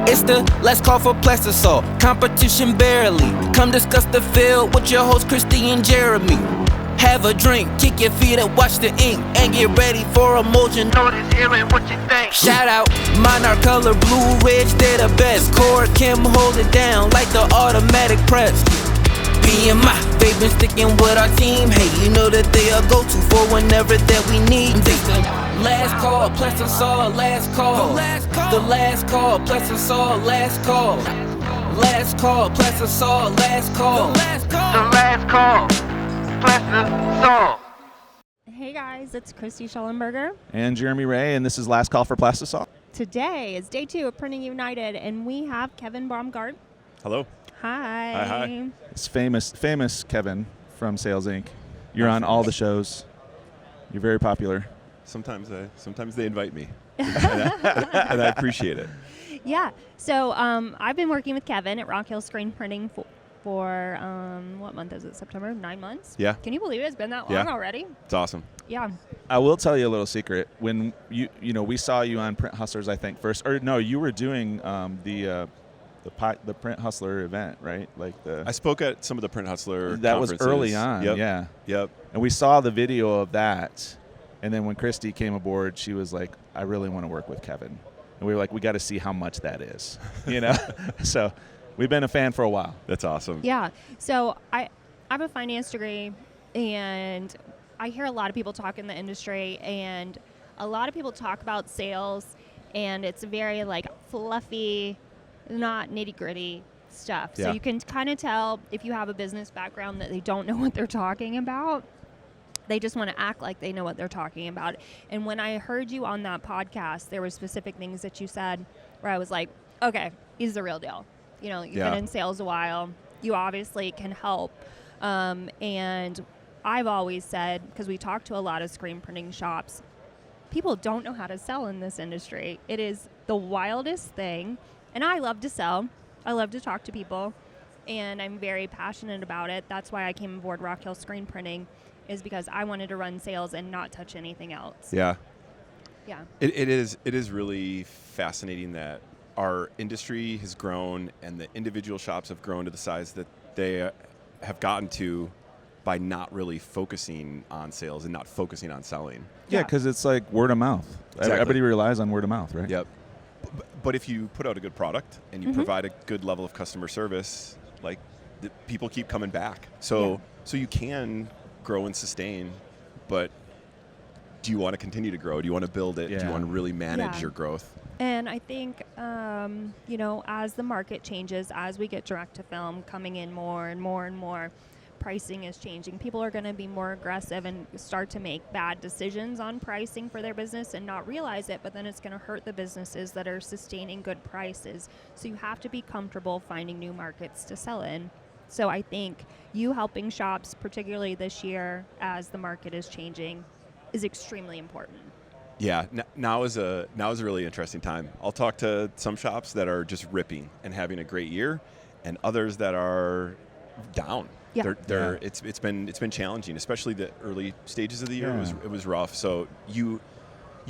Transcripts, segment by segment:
It's the Last Call for Plastisol, competition barely. Come discuss the field with your host Christy and Jeremy. Have a drink, kick your feet up, watch the ink, and get ready for a motion. Notice hearing what you think. Shout out, Monarch color, Blue Ridge, they're the best. Core Kim hold it down like the automatic press. BMI, they've been sticking with our team. Hey, you know that they are go-to for whenever that we need. Last call, Plastisol, last call. The last call, Plastisol, last call. Last call, Plastisol, last call. The last call, Plastisol. Hey guys, it's Christy Schellenberger. And Jeremy Ray, and this is Last Call for Plastisol. Today is day 2 of Printing United, and we have Kevin Baumgart. Hello. Hi. Hi. It's famous Kevin from Sales Inc. You're on all the shows. You're very popular. Sometimes they invite me, and I appreciate it. Yeah. So I've been working with Kevin at Rock Hill Screen Printing for what month is it? September? 9 months? Yeah. Can you believe it? It's been that long already? It's awesome. Yeah. I will tell you a little secret. When you we saw you on Print Hustlers, I think first, or no, you were doing the Print Hustler event, right? I spoke at some of the Print Hustler that conferences. was early on. Yep. Yeah. Yep. And we saw the video of that, and then when Christy came aboard, she was like, "I really want to work with Kevin," and we were like, "We got to see how much that is," So we've been a fan for a while. That's awesome. Yeah. So I have a finance degree, and I hear a lot of people talk in the industry, and a lot of people talk about sales, and it's very fluffy, not nitty-gritty stuff. Yeah. So you can kind of tell if you have a business background that they don't know what they're talking about. They just want to act like they know what they're talking about. And when I heard you on that podcast, there were specific things that you said where I was like, okay, he's the real deal. You've been in sales a while. You obviously can help. And I've always said, because we talk to a lot of screen printing shops, people don't know how to sell in this industry. It is the wildest thing. And I love to sell. I love to talk to people. And I'm very passionate about it. That's why I came aboard Rock Hill Screen Printing, is because I wanted to run sales and not touch anything else. Yeah. Yeah. It is really fascinating that our industry has grown and the individual shops have grown to the size that they have gotten to by not really focusing on sales and not focusing on selling. Yeah, because it's like word of mouth. Exactly. Everybody relies on word of mouth, right? Yep. But if you put out a good product and you provide a good level of customer service, people keep coming back. So you can grow and sustain, but do you want to continue to grow? Do you want to build it? Yeah. Do you want to really manage your growth? And I think, as the market changes, as we get direct to film coming in more and more and more, pricing is changing. People are going to be more aggressive and start to make bad decisions on pricing for their business and not realize it, but then it's going to hurt the businesses that are sustaining good prices. So you have to be comfortable finding new markets to sell in. So I think you helping shops, particularly this year as the market is changing, is extremely important. Yeah, now is a really interesting time. I'll talk to some shops that are just ripping and having a great year, and others that are down. Yeah. It's been challenging, especially the early stages of the year. Yeah. It was rough. So you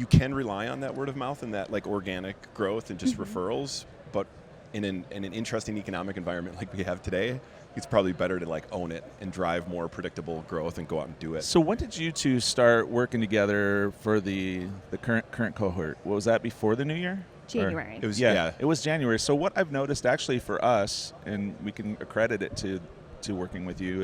can rely on that word of mouth and that organic growth and just referrals, but in an interesting economic environment like we have today, it's probably better to own it and drive more predictable growth and go out and do it. So when did you two start working together for the current cohort? Was that before the new year? January. It was It was January. So what I've noticed actually for us, and we can accredit it to working with you,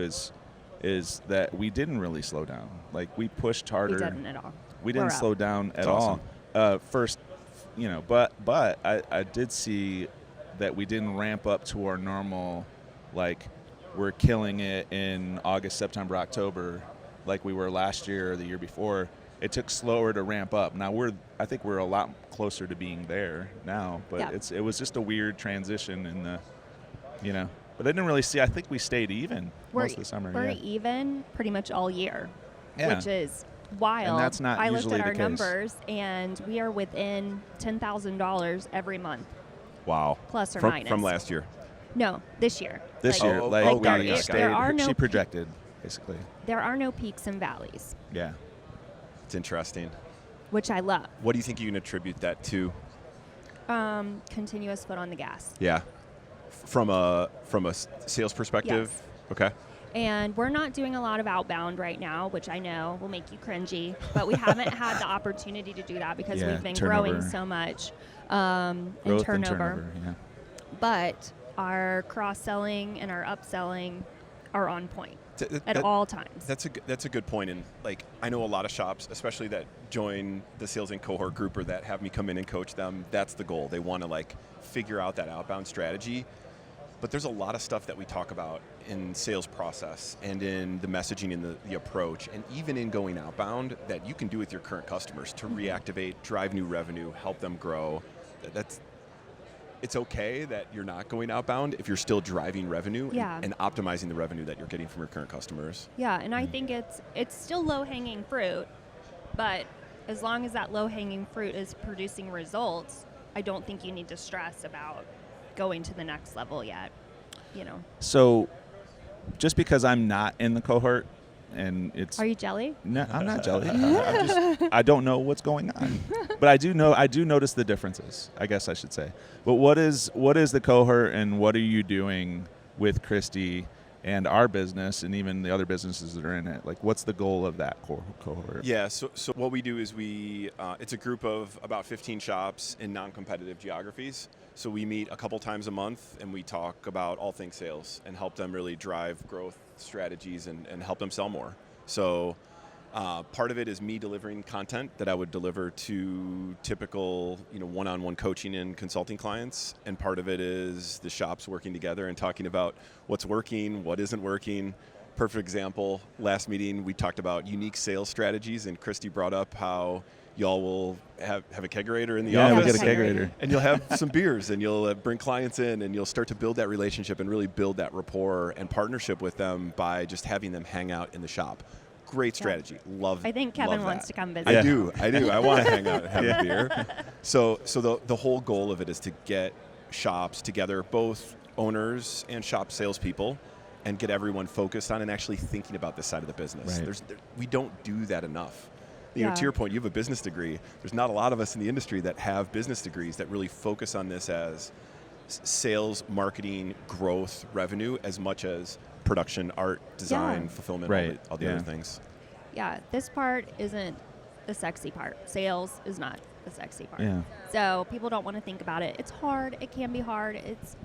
is that we didn't really slow down. We pushed harder. We didn't at all. We didn't slow down at awesome. all. First, but I did see that we didn't ramp up to our normal, we're killing it in August, September, October, like we were last year or the year before. It took slower to ramp up. Now I think we're a lot closer to being there now, but it was just a weird transition in the, But I didn't really see. I think we stayed even most of the summer. We're even pretty much all year, which is wild. And that's not I usually looked at our the case. numbers, and we are within $10,000 every month. Wow. Plus or minus. From last year? No, this year. This year, she projected, basically. There are no peaks and valleys. Yeah. It's interesting. Which I love. What do you think you can attribute that to? continuous foot on the gas. Yeah. From a sales perspective? Yes. Okay. And we're not doing a lot of outbound right now, which I know will make you cringy, but we haven't had the opportunity to do that because we've been growing so much in turnover. Yeah. But our cross-selling and our upselling are on point at all times. That's a good point. And like, I know a lot of shops, especially that join the Sales and Cohort group or that have me come in and coach them. That's the goal. They want to like figure out that outbound strategy. But there's a lot of stuff that we talk about in sales process and in the messaging and the approach and even in going outbound that you can do with your current customers to reactivate, drive new revenue, help them grow. It's okay that you're not going outbound if you're still driving revenue and optimizing the revenue that you're getting from your current customers. Yeah, and I think it's still low-hanging fruit, but as long as that low-hanging fruit is producing results, I don't think you need to stress about going to the next level yet, you know. So just because I'm not in the cohort and it's... Are you jelly? No, I'm not jelly. I don't know what's going on. But I do notice the differences, I guess I should say. But what is the cohort and what are you doing with Christy and our business and even the other businesses that are in it? Like, what's the goal of that cohort? Yeah, so what we do is it's a group of about 15 shops in non-competitive geographies. So we meet a couple times a month and we talk about all things sales and help them really drive growth strategies and help them sell more. So part of it is me delivering content that I would deliver to typical, one-on-one coaching and consulting clients. And part of it is the shops working together and talking about what's working, what isn't working. Perfect example, last meeting we talked about unique sales strategies and Christy brought up how y'all will have a kegerator in the office. Yeah, we'll get a kegerator. And you'll have some beers and you'll bring clients in and you'll start to build that relationship and really build that rapport and partnership with them by just having them hang out in the shop. Great strategy. Love I think Kevin wants to come visit. I do. I want to hang out and have a beer. So the whole goal of it is to get shops together, both owners and shop salespeople, and get everyone focused on and actually thinking about this side of the business. Right. We don't do that enough. To your point, you have a business degree. There's not a lot of us in the industry that have business degrees that really focus on this as sales, marketing, growth, revenue, as much as production, art, design, fulfillment, all the other things. Yeah, this part isn't the sexy part. Sales is not the sexy part. Yeah. So people don't want to think about it. It's hard. It can be hard. It's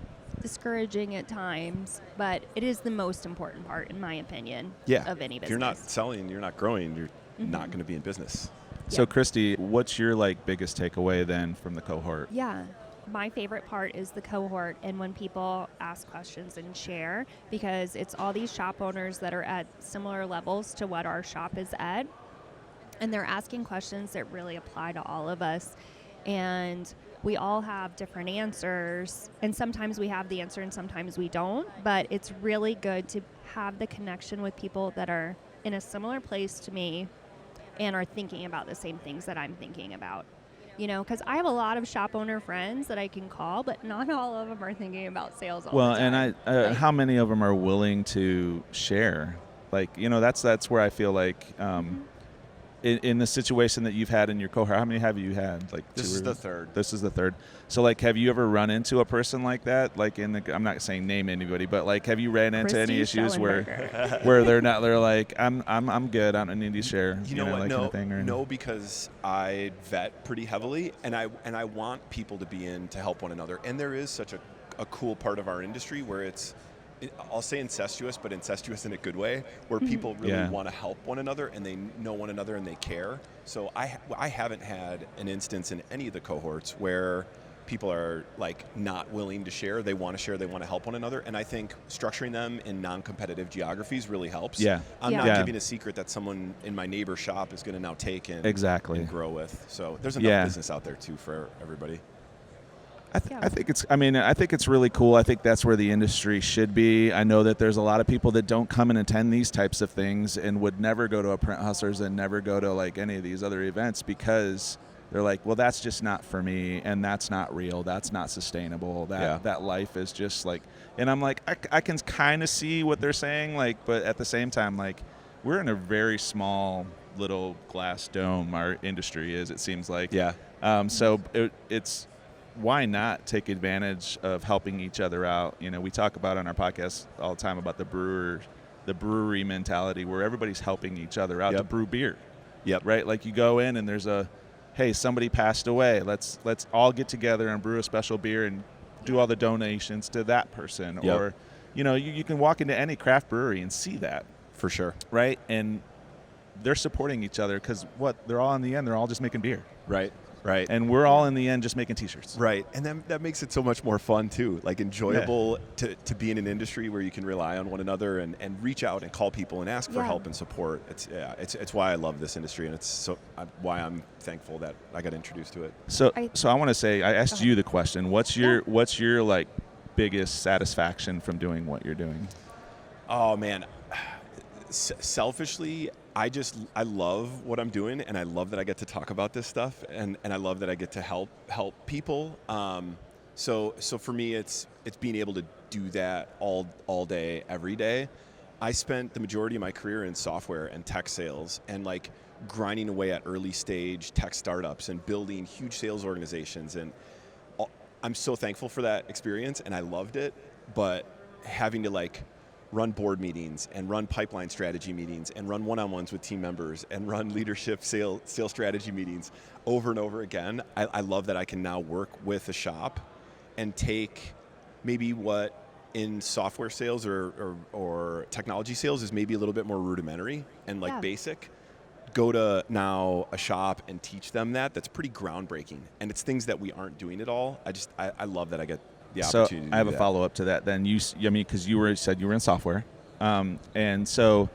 discouraging at times, but it is the most important part, in my opinion, of any business. If you're not selling, you're not growing, you're not going to be in business. So Christy, what's your biggest takeaway then from the cohort? Yeah. My favorite part is the cohort and when people ask questions and share, because it's all these shop owners that are at similar levels to what our shop is at, and they're asking questions that really apply to all of us. And we all have different answers, and sometimes we have the answer and sometimes we don't, but it's really good to have the connection with people that are in a similar place to me and are thinking about the same things that I'm thinking about. Because I have a lot of shop owner friends that I can call, but not all of them are thinking about sales all the time. And how many of them are willing to share? That's where I feel like in the situation that you've had in your cohort, how many have you had? This is the third. This is the third. So have you ever run into a person like that? I'm not saying name anybody, but have you ran into any issues where they're like, I'm good, I don't need to share. No, kind of thing, or? No, because I vet pretty heavily, and I want people to be in to help one another. And there is such a cool part of our industry where I'll say incestuous, but incestuous in a good way, where people really want to help one another and they know one another and they care. So I haven't had an instance in any of the cohorts where people are not willing to share. They want to share. They want to help one another. And I think structuring them in non-competitive geographies really helps. Yeah. I'm not giving a secret that someone in my neighbor's shop is going to now take and grow with. So there's enough business out there too for everybody. I think it's really cool. I think that's where the industry should be. I know that there's a lot of people that don't come and attend these types of things and would never go to a Print Hustlers and never go to any of these other events because they're like, well, that's just not for me, and that's not real. That's not sustainable. That life is just and I'm like, I can kind of see what they're saying, but at the same time, we're in a very small little glass dome. Our industry is, it seems like. Yeah. So it's why not take advantage of helping each other out? We talk about on our podcast all the time about the brewery mentality where everybody's helping each other out to brew beer. Yep. Right? Like you go in and there's hey, somebody passed away. Let's all get together and brew a special beer and do all the donations to that person. Yep. Or, you can walk into any craft brewery and see that. For sure. Right? And they're supporting each other because they're all in the end, they're all just making beer. Right. And we're all in the end just making T-shirts. Right. And that makes it so much more fun, too. Like, enjoyable to be in an industry where you can rely on one another and reach out and call people and ask for help and support. It's why I love this industry, and it's why I'm thankful that I got introduced to it. So I want to say, I asked you the question. What's your like biggest satisfaction from doing what you're doing? Oh, man. Selfishly, I love what I'm doing, and I love that I get to talk about this stuff, and I love that I get to help people. So for me, it's being able to do that all day, every day. I spent the majority of my career in software and tech sales, and like grinding away at early stage tech startups and building huge sales organizations, and I'm so thankful for that experience, and I loved it. But having to like run board meetings and run pipeline strategy meetings and run one-on-ones with team members and run leadership sales strategy meetings over and over again. I love that I can now work with a shop and take maybe what in software sales or technology sales is maybe a little bit more rudimentary and like basic, go to now a shop and teach them that's pretty groundbreaking. And it's things that we aren't doing at all. I love that I get the opportunity to do I have that. a follow-up to that then. Because you said you were in software. And so,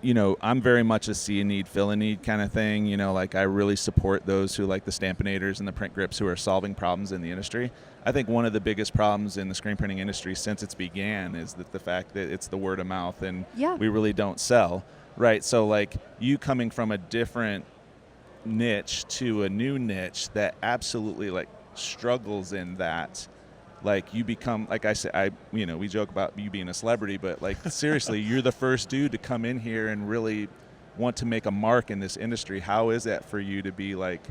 I'm very much a see a need, fill a need kind of thing. Like I really support those who like the Stampinators and the print grips who are solving problems in the industry. I think one of the biggest problems in the screen printing industry since it's began is that the fact that it's the word of mouth and we really don't sell. Right. So like you coming from a different niche to a new niche that absolutely like struggles in that, like you become, like I said, we joke about you being a celebrity, but like seriously, you're the first dude to come in here and really want to make a mark in this industry. How is that for you to be like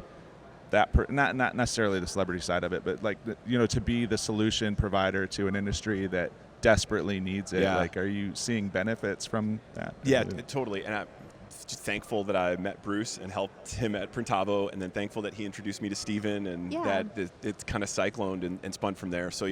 that? Not necessarily the celebrity side of it, but like to be the solution provider to an industry that desperately needs it. Like, are you seeing benefits from that? Yeah, totally. And I'm just thankful that I met Bruce and helped him at Printavo, and then thankful that he introduced me to Steven, and that it's kind of cycloned and spun from there. So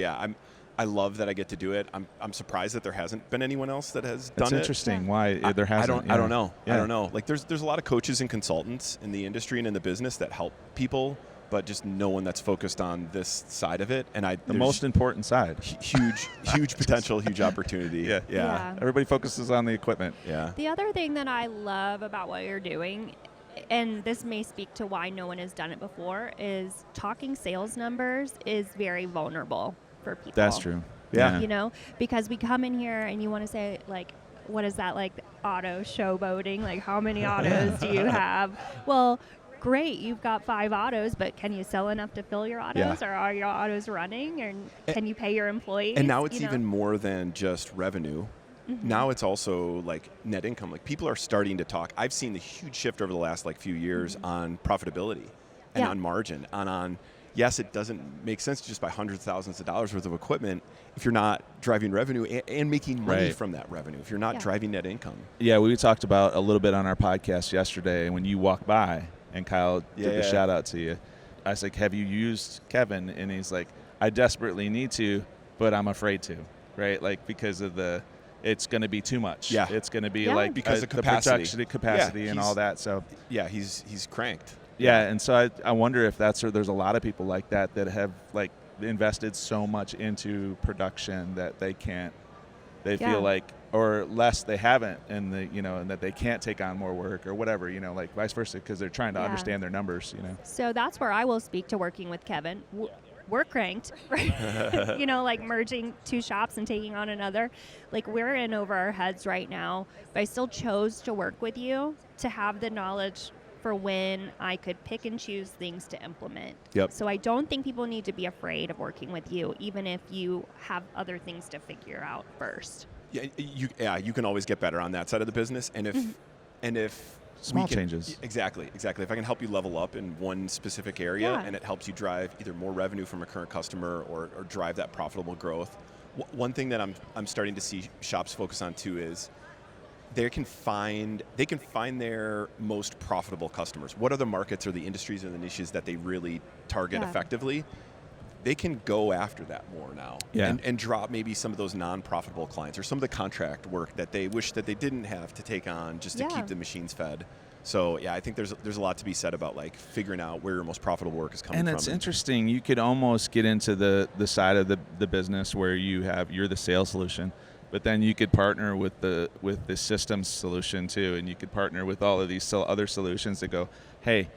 I love that I get to do it. I'm surprised that there hasn't been anyone else that has done it. That's interesting. Why there hasn't? I don't know. I don't know. Like there's a lot of coaches and consultants in the industry and in the business that help people, but just no one that's focused on this side of it. And the most important side. Huge potential, huge opportunity. Yeah. Everybody focuses on the equipment. Yeah. The other thing that I love about what you're doing, and this may speak to why no one has done it before, is talking sales numbers is very vulnerable for people. That's true. Yeah. Because we come in here and you want to say, like, what is that, like, auto showboating? Like, how many autos do you have? Well, great, you've got 5 autos, but can you sell enough to fill your autos? Or are your autos running? And can you pay your employees? And now it's even more than just revenue. Now it's also like net income. Like people are starting to talk. I've seen the huge shift over the last like few years on profitability and on margin and on, yes, it doesn't make sense to just buy hundreds of thousands of dollars worth of equipment if you're not driving revenue and making money from that revenue, if you're not driving net income. Yeah, we talked about a little bit on our podcast yesterday when you walked by and Kyle did the shout out to you. I was like, have you used Kevin? And he's like, I desperately need to, but I'm afraid to, right? Like because of it's going to be too much. Yeah. It's going to be like because of the production capacity and all that. So he's cranked. Yeah, and so I wonder if there's a lot of people like that have like invested so much into production that they can't, feel like, or less they haven't, and and that they can't take on more work or whatever, like vice versa, because they're trying to understand their numbers, So that's where I will speak to working with Kevin. We're cranked, right? Like merging 2 shops and taking on another. Like we're in over our heads right now, but I still chose to work with you to have the knowledge for when I could pick and choose things to implement. Yep. So I don't think people need to be afraid of working with you, even if you have other things to figure out first. Yeah, you can always get better on that side of the business, and if Small changes. Exactly. If I can help you level up in one specific area Yeah. and it helps you drive either more revenue from a current customer or drive that profitable growth. One thing that I'm starting to see shops focus on too is they can find their most profitable customers. What are the markets or the industries or the niches that they really target effectively? They can go after that more now and drop maybe some of those non-profitable clients or some of the contract work that they wish that they didn't have to take on just to keep the machines fed. So I think there's a lot to be said about like figuring out where your most profitable work is coming from. And it's interesting. You could almost get into the side of the business where you're the sales solution, but then you could partner with the systems solution too, and you could partner with all of these other solutions that go, hey,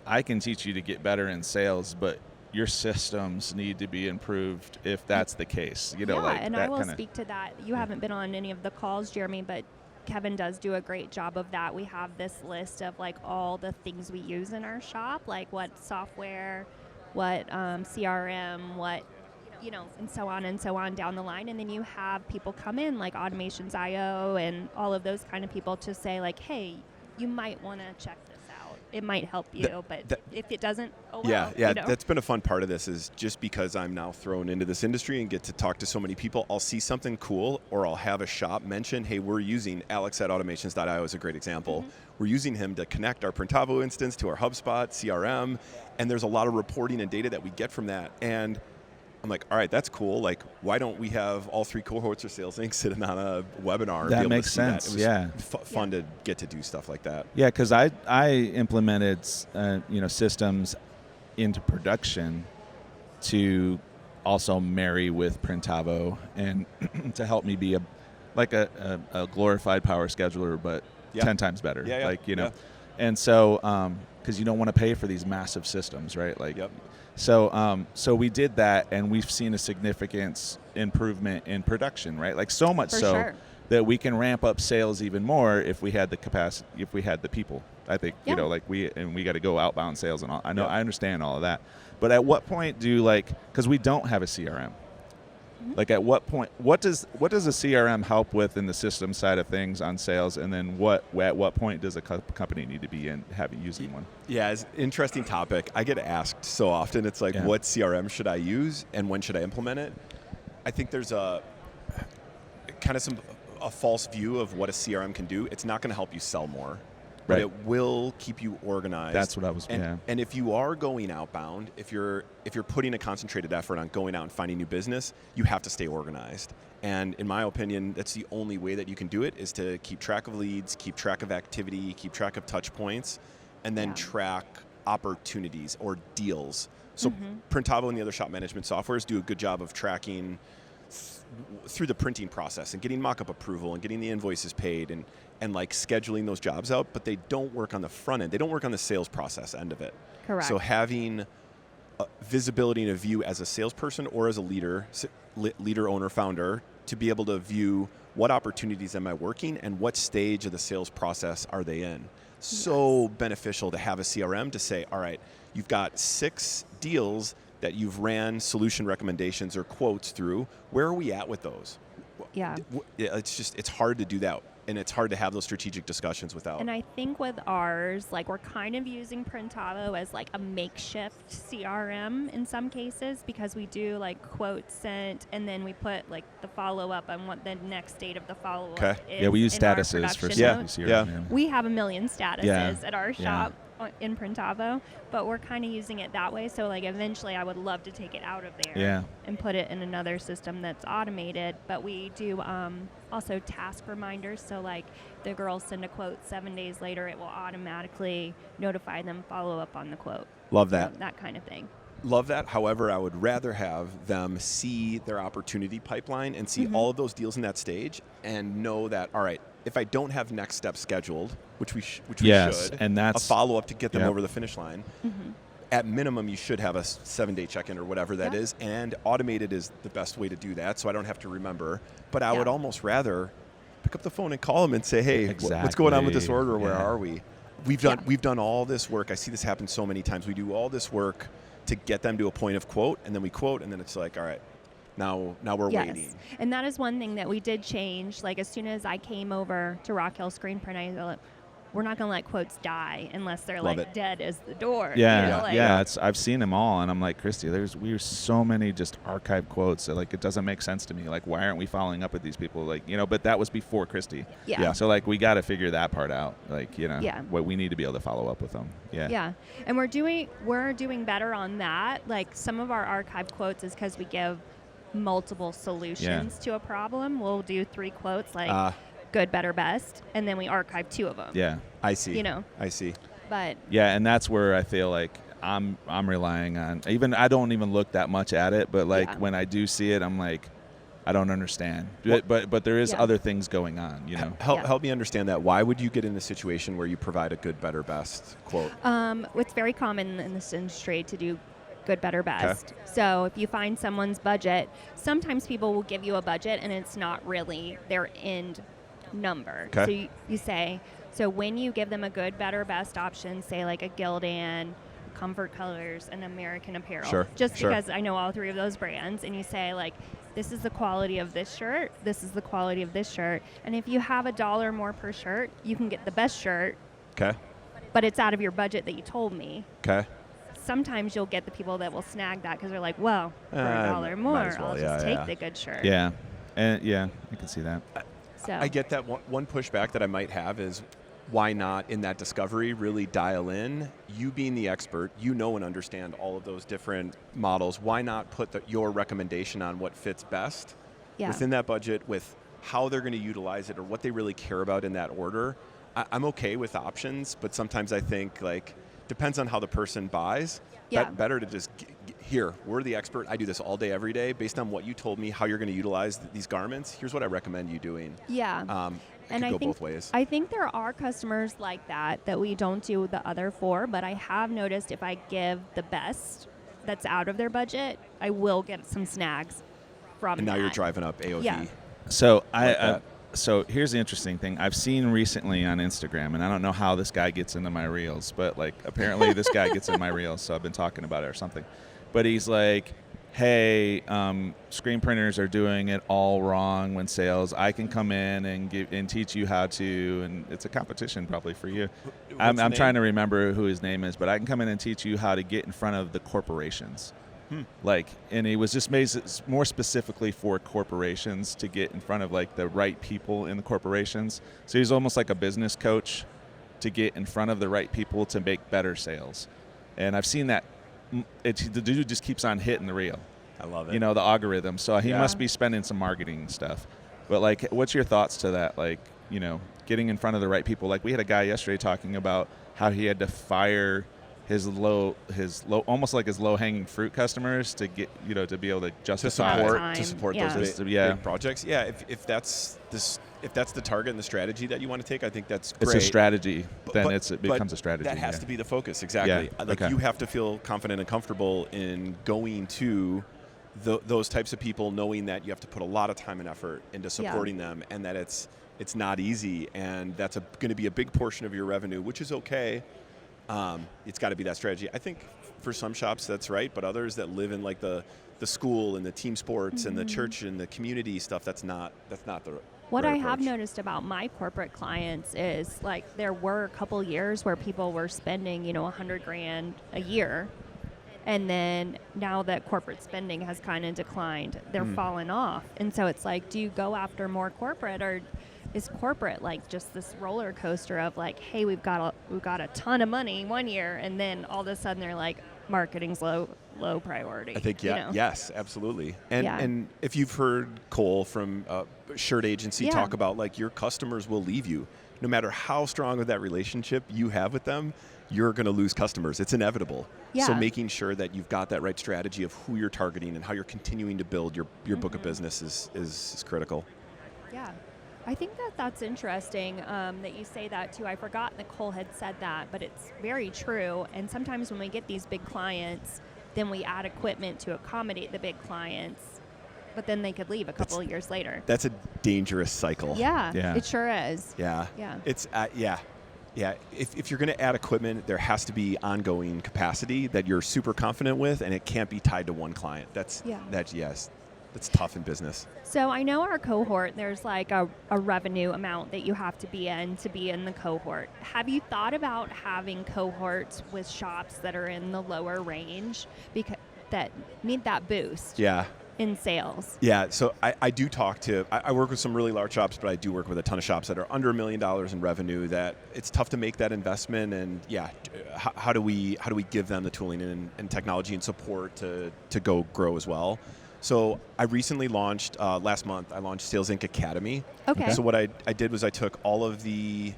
I can teach you to get better in sales, but your systems need to be improved if that's the case. And I will speak to that. You haven't been on any of the calls, Jeremy, but Kevin does do a great job of that. We have this list of like all the things we use in our shop, like what software, what CRM, what, and so on down the line. And then you have people come in like Automations.io and all of those kind of people to say like, hey, you might want to check this out. It might help you, but if it doesn't, oh well. That's been a fun part of this is just because I'm now thrown into this industry and get to talk to so many people, I'll see something cool or I'll have a shop mention, hey, we're using Alex at Automations.io is a great example. Mm-hmm. We're using him to connect our Printavo instance to our HubSpot, CRM, and there's a lot of reporting and data that we get from that. And I'm like, all right, that's cool. Like, why don't we have all 3 cohorts of Sales Inc. sitting on a webinar? That and be able makes to see sense. That. It was fun to get to do stuff like that. Yeah, because I implemented systems into production to also marry with Printavo and to help me be a glorified power scheduler, but 10 times better. And so because you don't want to pay for these massive systems, right? So we did that, and we've seen a significant improvement in production, right? Like so much that we can ramp up sales even more if we had the capacity, if we had the people. I think we got to go outbound sales and all. I know I understand all of that, but at what point because we don't have a CRM. Like at what point, what does a CRM help with in the system side of things on sales, and then at what point does a company need to be using one? Yeah, it's an interesting topic. I get asked so often. It's like, what CRM should I use, and when should I implement it? I think there's a false view of what a CRM can do. It's not going to help you sell more. But it will keep you organized. That's what I was. And if you are going outbound, if you're putting a concentrated effort on going out and finding new business, you have to stay organized. And in my opinion, that's the only way that you can do it is to keep track of leads, keep track of activity, keep track of touch points, and then track opportunities or deals. So Printavo and the other shop management softwares do a good job of tracking through the printing process and getting mock-up approval and getting the invoices paid and like scheduling those jobs out, but they don't work on the front end. They don't work on the sales process end of it. Correct. So having visibility and a view as a salesperson or as a leader, owner, founder, to be able to view what opportunities am I working and what stage of the sales process are they in. So beneficial to have a CRM to say, all right, you've got 6 deals that you've ran solution recommendations or quotes through. Where are we at with those? Yeah. It's hard to do that. And it's hard to have those strategic discussions without. And I think with ours, like we're kind of using Printavo as like a makeshift CRM in some cases because we do like quotes sent and then we put like the follow-up on what the next date of the follow-up is. Yeah, we use statuses for CRM. We have a million statuses at our shop in Printavo, but we're kind of using it that way. So like eventually I would love to take it out of there and put it in another system that's automated. But we do also task reminders. So like the girls send a quote 7 days later, it will automatically notify them, follow up on the quote. Love that. So that kind of thing. Love that. However, I would rather have them see their opportunity pipeline and see all of those deals in that stage and know that, all right, if I don't have next steps scheduled, which we should, and that's a follow-up to get them over the finish line, at minimum you should have a 7-day check-in or whatever that is, and automated is the best way to do that, so I don't have to remember. But I would almost rather pick up the phone and call them and say, hey, what's going on with this order? Where are we? We've done all this work. I see this happen so many times. We do all this work to get them to a point of quote, and then we quote, and then it's like, all right, now we're waiting. And that is one thing that we did change. Like as soon as I came over to Rock Hill Screen Print, I we're not going to let quotes die unless they're Love like it. dead as the door. Yeah, you know, like, yeah. I've seen them all, and I'm like, Christy, we're so many just archive quotes that like it doesn't make sense to me. Like, why aren't we following up with these people? Like, but that was before Christy. Yeah. So like we got to figure that part out. Like, Yeah. what we need to be able to follow up with them. Yeah. Yeah, and we're doing better on that. Like some of our archive quotes is because we give multiple solutions to a problem. We'll do 3 quotes like good, better, best, and then we archive 2 of them. Yeah. I see. I see. But yeah, and that's where I feel like I'm relying on. Even I don't even look that much at it, but like when I do see it, I'm like, I don't understand. But there is other things going on. Help me understand that. Why would you get in a situation where you provide a good, better, best quote? It's very common in this industry to do good, better, best. So if you find someone's budget, sometimes people will give you a budget and it's not really their end number. So you say, so when you give them a good, better, best option, say like a Gildan, Comfort Colors, and American Apparel, because I know all 3 of those brands, and you say like, this is the quality of this shirt, this is the quality of this shirt, and if you have $1 more per shirt, you can get the best shirt. But it's out of your budget that you told me. Sometimes you'll get the people that will snag that because they're like, well, for $1 more, I'll just take the good shirt. Yeah, and I can see that. So I get that. One pushback that I might have is, why not in that discovery really dial in? You being the expert, and understand all of those different models. Why not put your recommendation on what fits best within that budget, with how they're going to utilize it or what they really care about in that order? I'm okay with options, but sometimes I think like depends on how the person buys. Better to just here, we're the expert. I do this all day, every day. Based on what you told me, how you're going to utilize these garments, here's what I recommend you doing. And I think both ways. I think there are customers like that we don't do the other for, but I have noticed if I give the best that's out of their budget, I will get some snags from And now that. you're driving up AOV. Yeah. So so here's the interesting thing. I've seen recently on Instagram, and I don't know how this guy gets into my reels, but like apparently this guy gets in my reels, so I've been talking about it or something. But he's like, hey, screen printers are doing it all wrong when sales. I can come in and teach you how to, and it's a competition probably for you. I'm trying to remember who his name is, but I can come in and teach you how to get in front of the corporations. And he was just made more specifically for corporations to get in front of like the right people in the corporations. So he's almost like a business coach to get in front of the right people to make better sales. And I've seen that. The dude just keeps on hitting the reel. I love it. The algorithm. So he must be spending some marketing stuff. But like, what's your thoughts to that? Like, getting in front of the right people. Like we had a guy yesterday talking about how he had to fire his almost like his low-hanging fruit customers to get to be able to justify to support those big projects. If that's the target and the strategy that you want to take, I think that's great. It's a strategy. It becomes a strategy. That has to be the focus. Exactly. You have to feel confident and comfortable in going to those types of people, knowing that you have to put a lot of time and effort into supporting them, and that it's not easy, and that's going to be a big portion of your revenue, which is okay. It's got to be that strategy. I think for some shops that's right, but others that live in like the school and the team sports and the church and the community stuff, that's not the What right I approach. have noticed about my corporate clients is like there were a couple years where people were spending $100,000 a year, and then now that corporate spending has kind of declined, they're falling off, and so it's like, do you go after more corporate, or is corporate like just this roller coaster of like, hey, we've got a ton of money one year, and then all of a sudden they're like, marketing's low priority. I think yes, absolutely. And if you've heard Cole from Shirt Agency talk about like your customers will leave you, no matter how strong of that relationship you have with them, you're going to lose customers. It's inevitable. Yeah. So making sure that you've got that right strategy of who you're targeting and how you're continuing to build your book of business is critical. Yeah. I think that's interesting that you say that too. I forgot Nicole had said that, but it's very true. And sometimes when we get these big clients, then we add equipment to accommodate the big clients, but then they could leave a couple of years later. That's a dangerous cycle. Yeah. It sure is. Yeah. It's If you're going to add equipment, there has to be ongoing capacity that you're super confident with, and it can't be tied to one client. That's yes. that's tough in business. So I know our cohort, there's like a revenue amount that you have to be in the cohort. Have you thought about having cohorts with shops that are in the lower range because that need that boost Yeah. in sales? Yeah, so I do talk to, I work with some really large shops, but I do work with a ton of shops that are under $1 million in revenue that it's tough to make that investment. And yeah, how do we give them the tooling and technology and support to go grow as well? So I recently launched, last month, I launched Sales Inc. Academy. Okay. So what I did was I took all the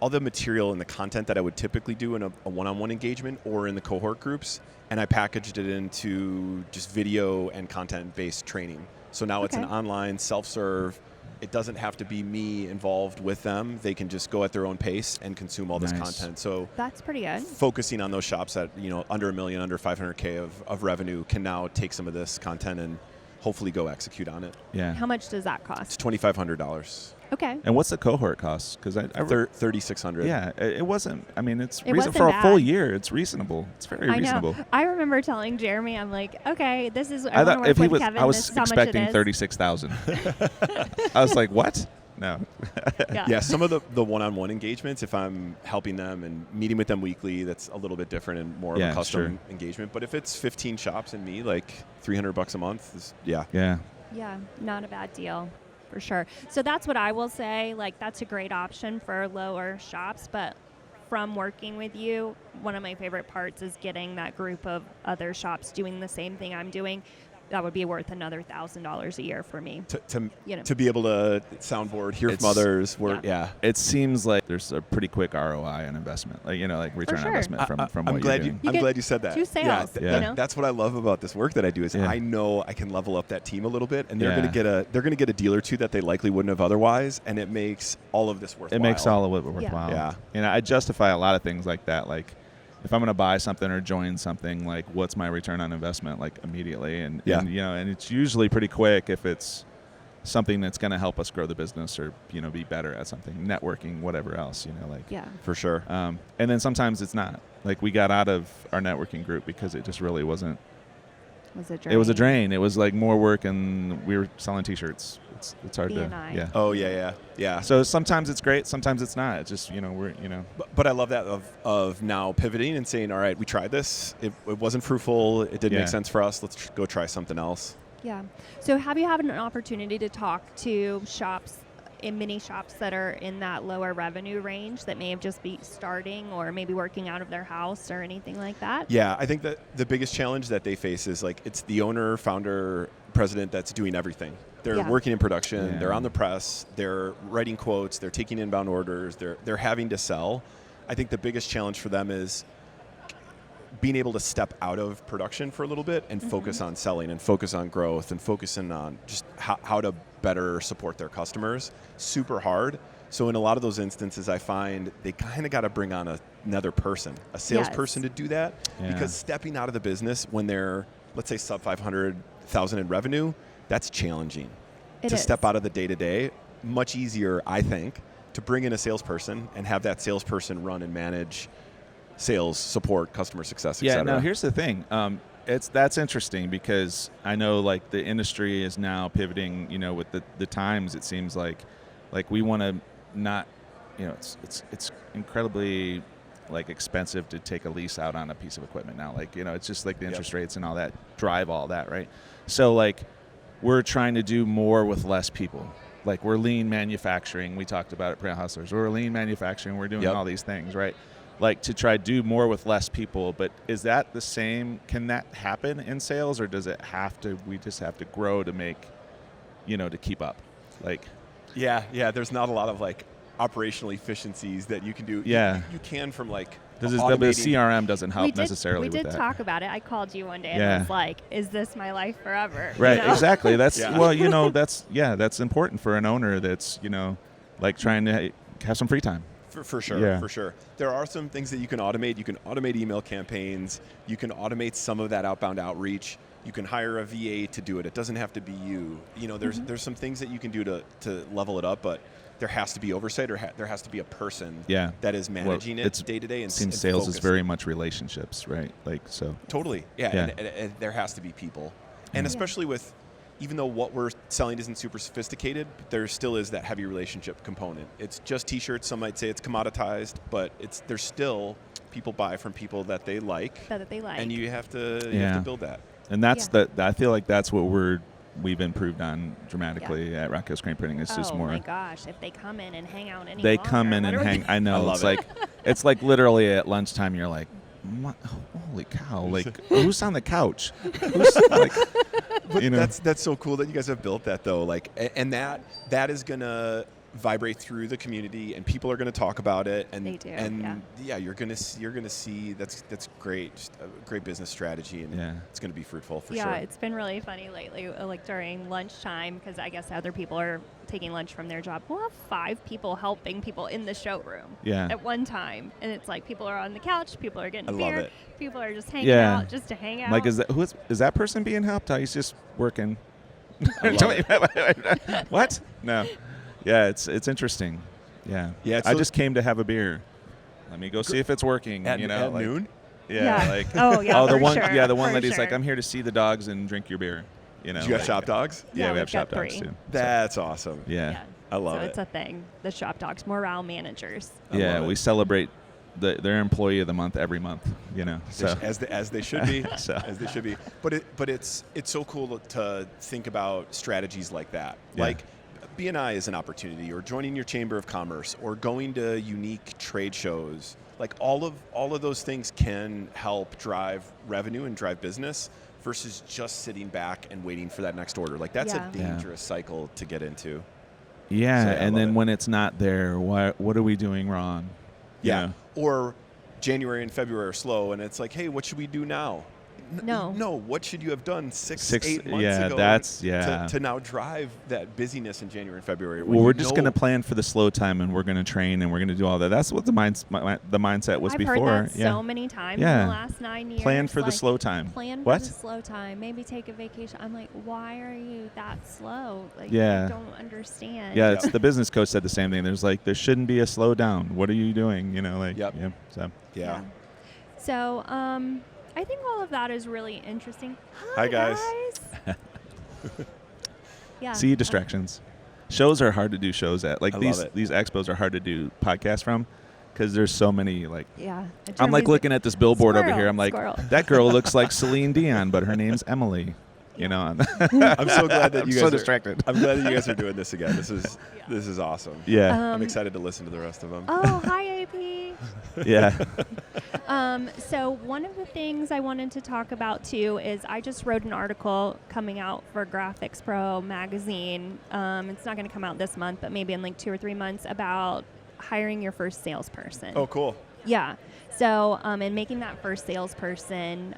material and the content that I would typically do in a one-on-one engagement or in the cohort groups, and I packaged it into just video and content-based training. So now it's an online self-serve. It doesn't have to be me involved with them. They can just go at their own pace and consume all this content. So that's pretty good. Focusing on those shops that, under $1 million, under $500K of revenue can now take some of this content and hopefully go execute on it. Yeah. How much does that cost? It's $2,500. Okay. And what's the cohort cost? Because $3,600. Yeah, it wasn't. I mean, it's wasn't for a full bad. year. It's reasonable. It's very I reasonable. know. I remember telling Jeremy, I'm like, okay, this is. I thought if he was, Kevin, I was this is how much it expecting is. 36,000. I was like, what? No. Yeah, some of the one-on-one engagements, if I'm helping them and meeting with them weekly, that's a little bit different and more of a custom engagement. But if it's 15 shops and me, like $300 a month, yeah. Yeah, not a bad deal. For sure. So that's what I will say. Like, that's a great option for lower shops. But from working with you, one of my favorite parts is getting that group of other shops doing the same thing I'm doing. That would be worth another $1,000 a year for me. To be able to soundboard, hear from others, It seems like there's a pretty quick ROI on investment, like return on investment from what you're doing. I'm glad you said that. 2 sales. That's what I love about this work that I do is I know I can level up that team a little bit, and they're going to get a deal or two that they likely wouldn't have otherwise, and it makes all of this worthwhile. It makes all of it worthwhile. Yeah. I justify a lot of things like that. Like, if I'm going to buy something or join something, like, what's my return on investment, like, immediately? And it's usually pretty quick if it's something that's going to help us grow the business or, be better at something, networking, whatever else, For sure. And then sometimes it's not. Like, we got out of our networking group because it just really wasn't. It was a drain. It was like more work, and we were selling T-shirts. It's hard B&I. to. Yeah. Oh yeah. So sometimes it's great, sometimes it's not. It's just we're. But I love that of now pivoting and saying, all right, we tried this. It wasn't fruitful. It didn't make sense for us. Let's go try something else. Yeah. So have you had an opportunity to talk to shops, in many shops that are in that lower revenue range that may have just be starting or maybe working out of their house or anything like that? Yeah, I think that the biggest challenge that they face is it's the owner, founder, president that's doing everything. They're working in production, they're on the press, they're writing quotes, they're taking inbound orders, they're having to sell. I think the biggest challenge for them is being able to step out of production for a little bit and focus on selling and focus on growth and focusing on just how to better support their customers. Super hard. So in a lot of those instances, I find they kind of got to bring on another person, a salesperson to do that, because stepping out of the business when they're, let's say, sub 500,000 in revenue, that's challenging. To step out of the day-to-day, much easier, I think, to bring in a salesperson and have that salesperson run and manage sales, support, customer success, et cetera. Now here's the thing. That's interesting because I know like the industry is now pivoting, with the times. It seems like we want to not, it's incredibly like expensive to take a lease out on a piece of equipment now. Like, it's just like the interest rates and all that drive all that, right? So like we're trying to do more with less people. Like we're lean manufacturing. We talked about it, Print Hustlers. We're lean manufacturing. We're doing all these things, right? Like to try to do more with less people. But is that the same? Can that happen in sales, or does it have to? We just have to grow to make, to keep up. Like, yeah. There's not a lot of like operational efficiencies that you can do. Yeah, you can from like. The CRM doesn't help necessarily with that. We did talk about it. I called you one day and I was like, is this my life forever? Right, exactly. That's well, that's important for an owner that's, like trying to have some free time. For sure, for sure. There are some things that you can automate. You can automate email campaigns. You can automate some of that outbound outreach. You can hire a VA to do it. It doesn't have to be you. There's some things that you can do to level it up, but there has to be oversight, or there has to be a person that is managing it day to day. And seems sales is very much relationships, right? Like so. Totally, and there has to be people, and especially with even though what we're selling isn't super sophisticated, there still is that heavy relationship component. It's just T-shirts. Some might say it's commoditized, but there's still people buy from people that they like. And you have to build that. And that's I feel like that's what we've improved on dramatically at Rock Hill Screen Printing. It's just more. Oh my gosh! If they come in and hang out any they longer, come in and hang. I know. I love it's like it's like literally at lunchtime. You're like, holy cow! Like who's on the couch? Who's, like, but that's so cool that you guys have built that though. Like, and that is gonna vibrate through the community, and people are going to talk about it. And they do, you're going to see that's great, just a great business strategy, and it's going to be fruitful for sure. Yeah, it's been really funny lately, like during lunchtime, because I guess other people are taking lunch from their job. We'll have 5 people helping people in the showroom at one time, and it's like people are on the couch, people are getting beer, people are just hanging out just to hang out. Like, is that person being helped? He's just working. What? No. Yeah, it's interesting. Yeah. I just came to have a beer. Let me go see if it's working. At like, noon? Yeah. Like the one. Sure, yeah, the one lady's like, I'm here to see the dogs and drink your beer. You know. You got shop dogs? Yeah, we have shop dogs too. That's awesome. Yeah. I love it. So it's a thing. The shop dogs, morale managers. Yeah, we celebrate their employee of the month every month. You know, so as they should be. As they should be. But it's so cool to think about strategies like that. Yeah. Like, B&I is an opportunity, or joining your chamber of commerce, or going to unique trade shows. Like all of those things can help drive revenue and drive business versus just sitting back and waiting for that next order. Like that's a dangerous cycle to get into. Yeah, so, and then when it's not there, what are we doing wrong? Yeah. You know? Or January and February are slow, and it's like, hey, what should we do now? No. What should you have done 8 months ago to now drive that busyness in January and February? Well, we're just going to plan for the slow time, and we're going to train, and we're going to do all that. That's what the mindset was before. I've heard that so many times in the last 9 years. Plan for the slow time. Plan for the slow time. Maybe take a vacation. I'm like, why are you that slow? Like, I don't understand. Yeah, it's the business coach said the same thing. There shouldn't be a slow down. What are you doing? You know, like, So, I think all of that is really interesting. Hi guys. See, distractions. Shows are hard to do shows at. Like these expos are hard to do podcasts from because there's so many. Like, I'm like looking at this billboard over here. I'm like, that girl looks like Celine Dion, but her name's Emily. You know, I'm so glad that you guys so distracted. I'm glad that you guys are doing this again. This is awesome. Yeah, I'm excited to listen to the rest of them. Oh, hi AP. Yeah. So one of the things I wanted to talk about too is I just wrote an article coming out for Graphics Pro magazine. It's not going to come out this month, but maybe in like 2 or 3 months, about hiring your first salesperson. Oh, cool. Yeah. So and making that first salesperson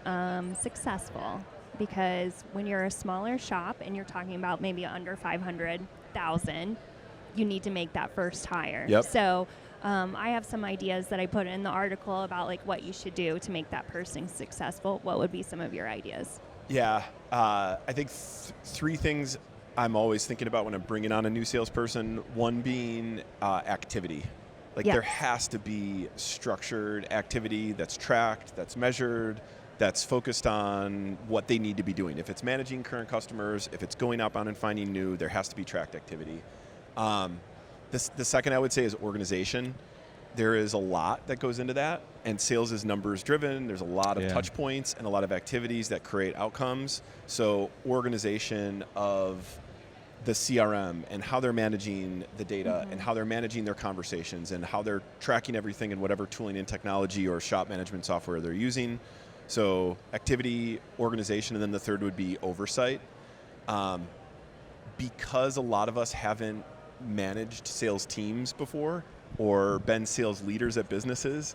successful. Because when you're a smaller shop and you're talking about maybe under 500,000, you need to make that first hire. Yep. So I have some ideas that I put in the article about like what you should do to make that person successful. What would be some of your ideas? Yeah, I think 3 things I'm always thinking about when I'm bringing on a new salesperson. One being activity. Like there has to be structured activity that's tracked, that's measured, that's focused on what they need to be doing. If it's managing current customers, if it's going outbound and finding new, there has to be tracked activity. The second I would say is organization. There is a lot that goes into that, and sales is numbers driven. There's a lot of touch points and a lot of activities that create outcomes. So organization of the CRM and how they're managing the data and how they're managing their conversations and how they're tracking everything in whatever tooling and technology or shop management software they're using. So activity, organization, and then the third would be oversight. Because a lot of us haven't managed sales teams before or been sales leaders at businesses,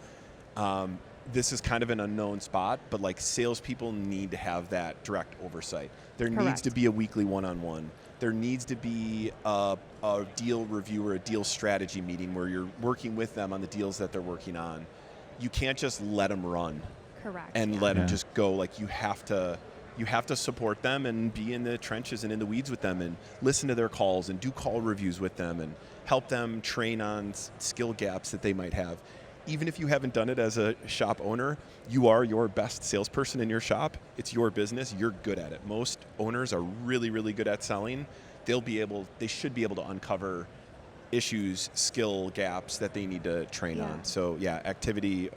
this is kind of an unknown spot, but like salespeople need to have that direct oversight. There needs to be a weekly one-on-one. There needs to be a deal review or a deal strategy meeting where you're working with them on the deals that they're working on. You can't just let them run. And let them just go. Like you have to support them and be in the trenches and in the weeds with them and listen to their calls and do call reviews with them and help them train on skill gaps that they might have. even if you haven't done it as a shop owner, you are your best salesperson in your shop. It's your business. You're good at it. Most owners are really, really good at selling. They should be able to uncover issues, skill gaps that they need to train on. So yeah, activity,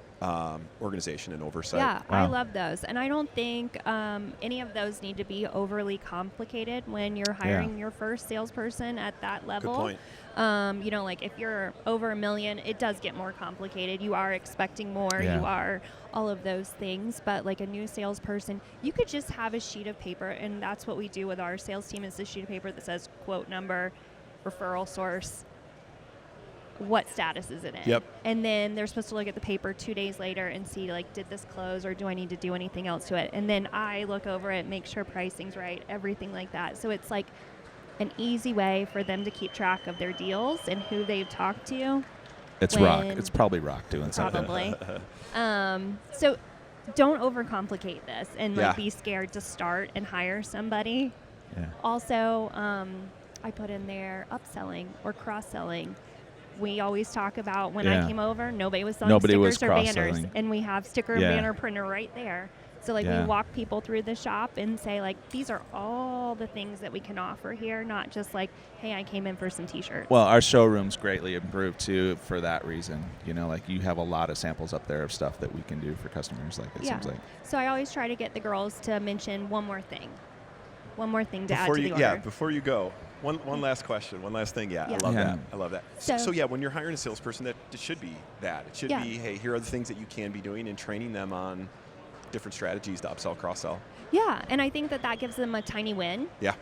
organization, and oversight. Yeah, Wow. I love those. And I don't think any of those need to be overly complicated when you're hiring your first salesperson at that level. Good point. You know, like if you're over $1 million, it does get more complicated. You are expecting more. Yeah. You are all of those things. But like a new salesperson, you could just have a sheet of paper, and that's what we do with our sales team, is this sheet of paper that says quote number, referral source, what status is it in? Yep. And then they're supposed to look at the paper 2 days later and see, like, did this close or do I need to do anything else to it? And then I look over it, make sure pricing's right, everything like that. So it's like an easy way for them to keep track of their deals and who they've talked to. It's Rock. It's probably Rock doing something. Probably. So don't overcomplicate this and like be scared to start and hire somebody. Yeah. Also, I put in there upselling or cross-selling. We always talk about when I came over, nobody was selling stickers or banners, and we have sticker and banner printer right there. So like we walk people through the shop and say like, these are all the things that we can offer here, not just like, hey, I came in for some t-shirts. Well, our showroom's greatly improved too for that reason. You know, like you have a lot of samples up there of stuff that we can do for customers. Like it seems like. So I always try to get the girls to mention one more thing to add to the order. Yeah, before you go. One last question. One last thing. Yeah, I love that. I love that. So yeah, when you're hiring a salesperson, it should be that. It should be, hey, here are the things that you can be doing and training them on different strategies to upsell, cross-sell. Yeah, and I think that gives them a tiny win. Yeah.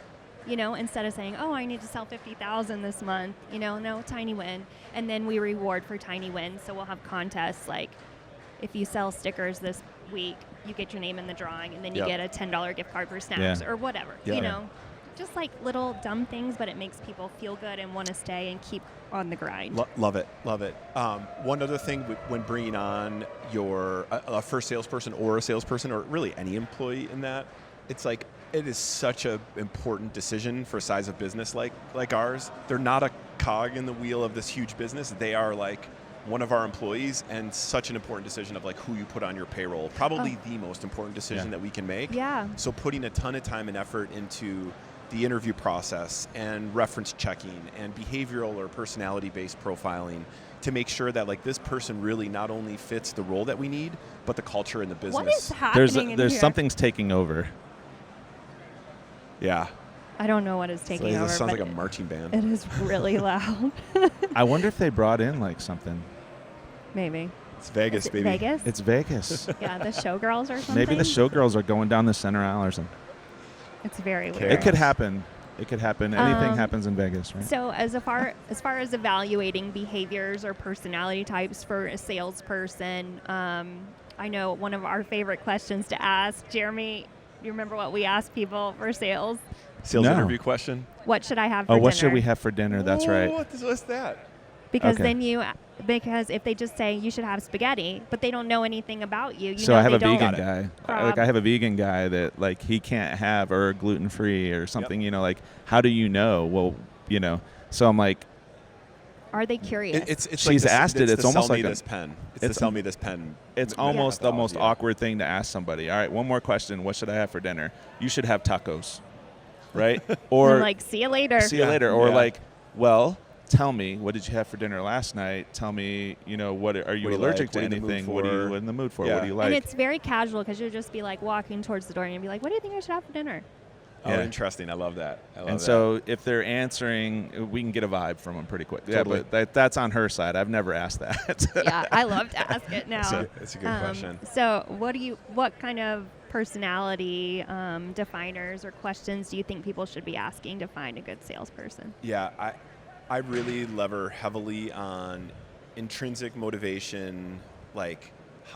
You know, instead of saying, oh, I need to sell 50,000 this month, you know, no, tiny win. And then we reward for tiny wins. So we'll have contests like if you sell stickers this week, you get your name in the drawing, and then you get a $10 gift card for snacks or whatever, you know. Just like little dumb things, but it makes people feel good and want to stay and keep on the grind. Love it. One other thing when bringing on your a first salesperson or a salesperson or really any employee in that, it's like it is such an important decision for a size of business like ours. They're not a cog in the wheel of this huge business. They are like one of our employees, and such an important decision of like who you put on your payroll. Probably the most important decision that we can make. Yeah. So putting a ton of time and effort into the interview process and reference checking and behavioral or personality-based profiling to make sure that like this person really not only fits the role that we need, but the culture in the business. What is happening in There's here? something's taking over. Yeah. I don't know what is taking over. This sounds but like a marching band. It is really loud. I wonder if they brought in like something. Maybe. It's Vegas, baby. Vegas? It's Vegas. Yeah, the showgirls or something. Maybe the showgirls are going down the center aisle or something. It's very weird. It could happen. Anything happens in Vegas, right? So as far as evaluating behaviors or personality types for a salesperson, I know one of our favorite questions to ask, Jeremy, do you remember what we ask people for sales? Sales interview question. What should I have for dinner? What should we have for dinner? That's right. What's that? Because because if they just say you should have spaghetti, but they don't know anything about you, so I have a vegan guy. I have a vegan guy that like he can't have or gluten free or something. You know, like how do you know? Well, you know. So I'm like, are they curious? She's asked it. It's almost like this pen. It's sell me this pen. It's almost the most awkward thing to ask somebody. All right, one more question. What should I have for dinner? You should have tacos, right? Or like see you later. See you later. Or like, well, tell me, what did you have for dinner last night? Tell me, you know, what are you allergic to anything? What are you in the mood for? What do you like? And it's very casual because you'll just be like walking towards the door and you'll be like, what do you think I should have for dinner? Oh, interesting. I love that. So if they're answering, we can get a vibe from them pretty quick. Totally. Yeah, but that's on her side. I've never asked that. Yeah, I love to ask it now. That's a good question. So what kind of personality definers or questions do you think people should be asking to find a good salesperson? Yeah, I really lever heavily on intrinsic motivation, like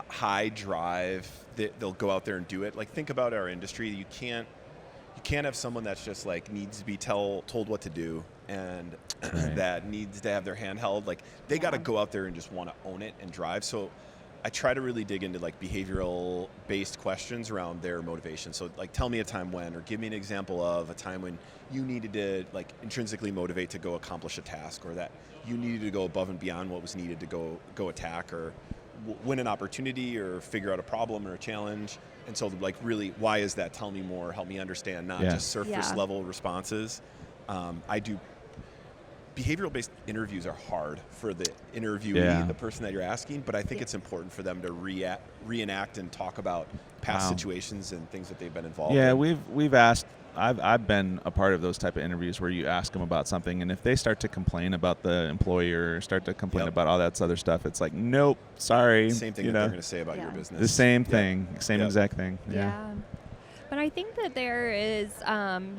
high drive. They'll go out there and do it. Like think about our industry. You can't have someone that's just like needs to be told what to do and that needs to have their hand held. Like they got to go out there and just want to own it and drive. So I try to really dig into like behavioral based questions around their motivation. So like tell me a time when, or give me an example of a time when you needed to like intrinsically motivate to go accomplish a task, or that you needed to go above and beyond what was needed to go attack or win an opportunity or figure out a problem or a challenge. And so, like, really, why is that? Tell me more. Help me understand, not just surface level responses. Behavioral-based interviews are hard for the interviewee, the person that you're asking, but I think it's important for them to reenact and talk about past situations and things that they've been involved in. Yeah, we've asked. I've been a part of those type of interviews where you ask them about something, and if they start to complain about the employer, start to complain about all that other stuff, it's like, nope, sorry. Same thing that they're going to say about your business. The same thing, same exact thing. Yeah. But I think that there is,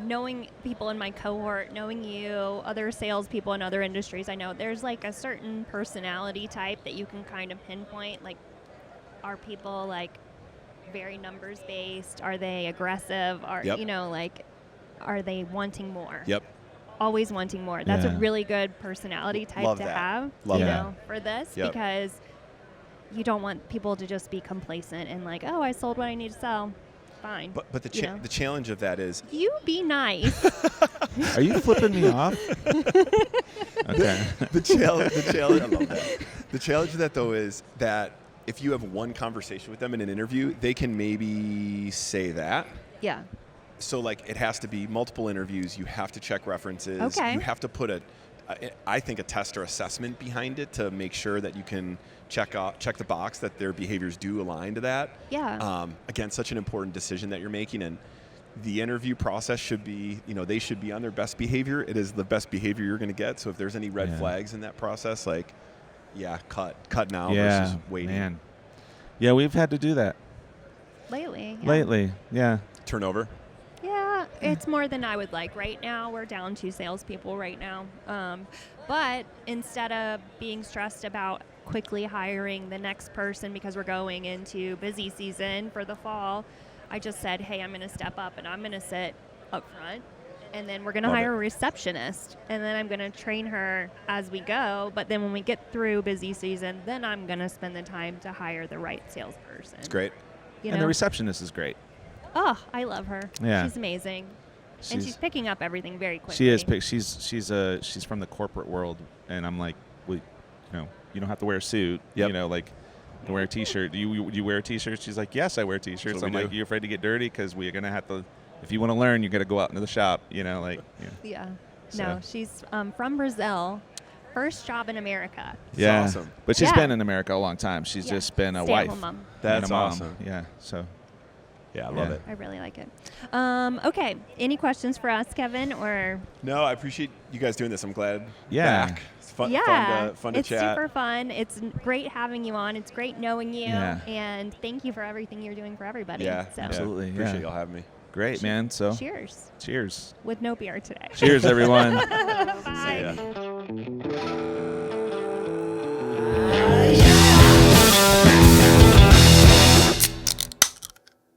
knowing people in my cohort, knowing you, other salespeople in other industries, I know there's like a certain personality type that you can kind of pinpoint. Like, are people like very numbers based? Are they aggressive? Are are they wanting more? Always wanting more. That's a really good personality type to have. For this because you don't want people to just be complacent and like, oh, I sold what I need to sell. Fine. But the challenge of that is you be nice. Are you flipping me off? Okay. The challenge. I love that. The challenge of that though is that if you have one conversation with them in an interview, they can maybe say that. Yeah. So like it has to be multiple interviews. You have to check references. Okay. You have to put I think a test or assessment behind it to make sure that you can check the box that their behaviors do align to that. Yeah. Again, such an important decision that you're making, and the interview process should be, they should be on their best behavior. It is the best behavior you're going to get. So if there's any red flags in that process, like, cut now versus waiting. Man. Yeah, we've had to do that. Lately, yeah. Turnover. Yeah, it's more than I would like. Right now, we're down 2 salespeople right now. But instead of being stressed about quickly hiring the next person because we're going into busy season for the fall, I just said, hey, I'm going to step up and I'm going to sit up front. And then we're going to hire a receptionist. And then I'm going to train her as we go. But then when we get through busy season, then I'm going to spend the time to hire the right salesperson. It's great. And the receptionist is great. Oh, I love her. Yeah. She's amazing. And she's picking up everything very quickly. She is. She's from the corporate world, and I'm like, well, you don't have to wear a suit. Yep. Like, you wear a T-shirt. Do you wear a T-shirt? She's like, yes, I wear T-shirts. I'm like, you afraid to get dirty? Because we're gonna have to. If you want to learn, you got to go out into the shop. Yeah. So. No, she's from Brazil. First job in America. Yeah. That's awesome. But she's been in America a long time. She's just been a wife. Mom. That's and a mom. awesome. Yeah. So. Yeah, I love it. I really like it. Okay. Any questions for us, Kevin? Or no, I appreciate you guys doing this. I'm glad. Yeah. Back. It's fun. Yeah. Fun to it's chat. super fun. It's great having you on. It's great knowing you. Yeah. And thank you for everything you're doing for everybody. Yeah. So. Absolutely. Appreciate y'all having me. Great, man. So. Cheers. Cheers. With no beer today. Cheers, everyone. Bye. See ya.